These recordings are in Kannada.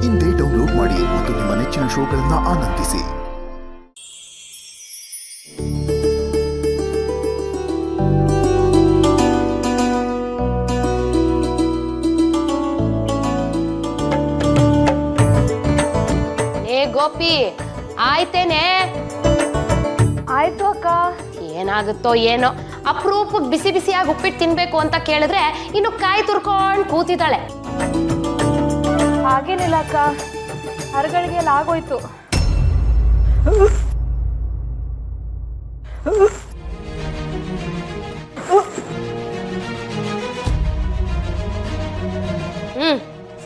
ಇಂದೇ ಡೌನ್ಲೋಡ್ ಮಾಡಿ ಮತ್ತು ನಿಮ್ಮ ನೆಚ್ಚಿನ ಶೋಗಳನ್ನು ಆನಂದಿಸಿ. ಗೋಪಿ ಆಯ್ತೇನೆ? ಆಯ್ತು ಅಕ್ಕ. ಏನಾಗುತ್ತೋ ಏನೋ, ಅಪರೂಪಕ್ಕೆ ಬಿಸಿ ಬಿಸಿಯಾಗಿ ಉಪ್ಪಿಟ್ಟು ತಿನ್ಬೇಕು ಅಂತ ಕೇಳಿದ್ರೆ ಇನ್ನು ಕಾಯಿ ತುರ್ಕೊಂಡು ಕೂತಿದ್ದಾಳೆ. ಹಾಗೇನಿಲ್ಲ ಅಕ್ಕ, ಹರಗಳಿಗೆ ಎಲ್ಲ ಆಗೋಯ್ತು.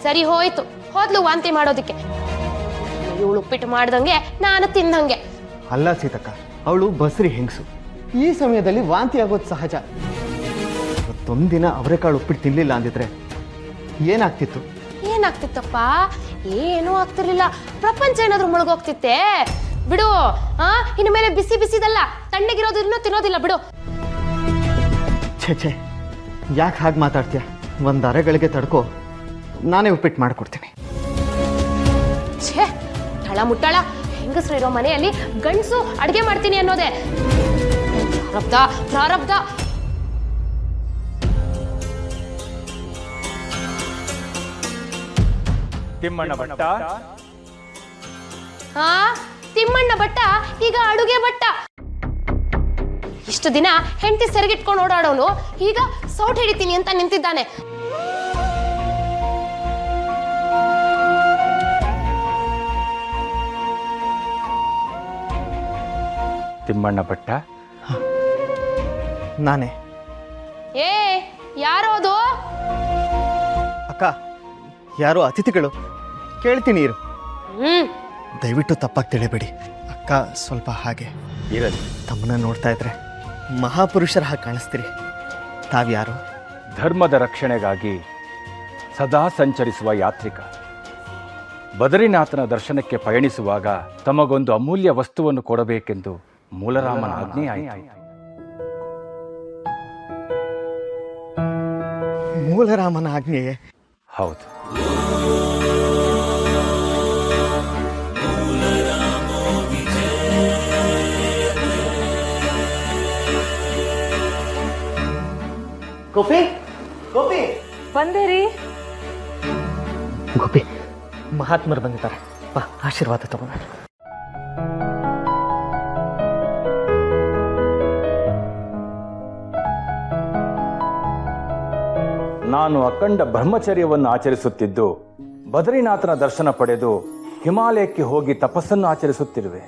ಸರಿ ಹೋಯ್ತು, ಹೋದ್ಲು ವಾಂತಿ ಮಾಡೋದಿಕ್ಕೆ. ಇವಳು ಉಪ್ಪಿಟ್ಟು ಮಾಡ್ದಂಗೆ ನಾನು ತಿಂದಂಗೆ. ಅಲ್ಲ ಸೀತಕ್ಕ, ಅವಳು ಬಸ್ರಿ ಹೆಂಗಸು. ಈ ಸಮಯದಲ್ಲಿ ವಾಂತಿ ಆಗೋದು ಸಹಜ. ಇವತ್ತೊಂದಿನ ಅವರೆಕಾಳು ಉಪ್ಪಿಟ್ಟು ತಿನ್ಲಿಲ್ಲ ಅಂದಿದ್ರೆ ಏನಾಗ್ತಿತ್ತು? ಏನಾಗ್ತಿತ್ತಪ್ಪ? ಏನೂ ಆಗ್ತಿರ್ಲಿಲ್ಲ. ಪ್ರಪಂಚ ಏನಾದ್ರೂ ಮುಳುಗೋಗ್ತಿತ್ತೆ? ಬಿಡು. ಇನ್ನು ಮೇಲೆ ಬಿಸಿ ಬಿಸಿದಲ್ಲ, ತಣ್ಣಗಿರೋದನ್ನು ತಿನ್ನೋದಿಲ್ಲ ಬಿಡು. ಛೇ, ಯಾಕೆ ಹಾಗೆ ಮಾತಾಡ್ತೀಯ? ಒಂದು ಅರೆಗಳಿಗೆ ತಡ್ಕೋ, ನಾನೇ ಉಪ್ಪಿಟ್ಟು ಮಾಡಿಕೊಡ್ತೀನಿ. ಛೇ, ತಳ ಮುಟ್ಟಳ. ಹೆಂಗಸರು ಇರೋ ಮನೆಯಲ್ಲಿ ಗಂಡಸು ಅಡುಗೆ ಮಾಡ್ತೀನಿ ಅನ್ನೋದೇ ಪ್ರಾರಬ್ಧ. ತಿಮ್ಮಣ್ಣ ಭಟ್ಟ. ತಿಮ್ಮಣ್ಣ ಭಟ್ಟ ಈಗ ಅಡುಗೆ ಭಟ್ಟ. ಇಷ್ಟು ದಿನ ಹೆಂಡತಿ ಸೆರಗಿಟ್ಕೊಂಡು ಓಡಾಡೋನು ಈಗ ಸೌಟ್ ಹಿಡಿತೀನಿ ಅಂತ ನಿಂತಿದ್ದಾನೆ. ತಿಮ್ಮಣ್ಣ ಭಟ್ಟ? ನಾನೇ. ಯಾರೋದು? ಅಕ್ಕ, ಯಾರೋ ಅತಿಥಿಗಳು. ಕೇಳ್ತೀನಿ ಇರು. ದಯವಿಟ್ಟು ತಪ್ಪಾಗಿ ತಿಳಿಬೇಡಿ ಅಕ್ಕ. ಸ್ವಲ್ಪ ಹಾಗೆ ಇರಲಿ. ತಮ್ಮನ್ನ ನೋಡ್ತಾ ಇದ್ರೆ ಮಹಾಪುರುಷರ ಹಾಗೆ ಕಾಣಿಸ್ತೀರಿ. ತಾವ್ಯಾರು? ಧರ್ಮದ ರಕ್ಷಣೆಗಾಗಿ ಸದಾ ಸಂಚರಿಸುವ ಯಾತ್ರಿಕ. ಬದರಿನಾಥನ ದರ್ಶನಕ್ಕೆ ಪಯಣಿಸುವಾಗ ತಮಗೊಂದು ಅಮೂಲ್ಯ ವಸ್ತುವನ್ನು ಕೊಡಬೇಕೆಂದು ಮೂಲರಾಮನ ಆಜ್ಞೆ ಆಯಿತು. ಮೂಲರಾಮನ ಆಜ್ಞೆಯೇ? ಹೌದು. ಗೋಪಿ, ಗೋಪಿ ಬಂದೇರಿ. ಗೋಪಿ, ಮಹಾತ್ಮರು ಬಂದಿದ್ದಾರೆ. ಬಾ, ಆಶೀರ್ವಾದ ತಗೋಣ. ನಾನು ಅಖಂಡ ಬ್ರಹ್ಮಚರ್ಯವನ್ನು ಆಚರಿಸುತ್ತಿದ್ದು ಬದರಿನಾಥನ ದರ್ಶನ ಪಡೆದು ಹಿಮಾಲಯಕ್ಕೆ ಹೋಗಿ ತಪಸ್ಸನ್ನು ಆಚರಿಸುತ್ತಿರುವೆ.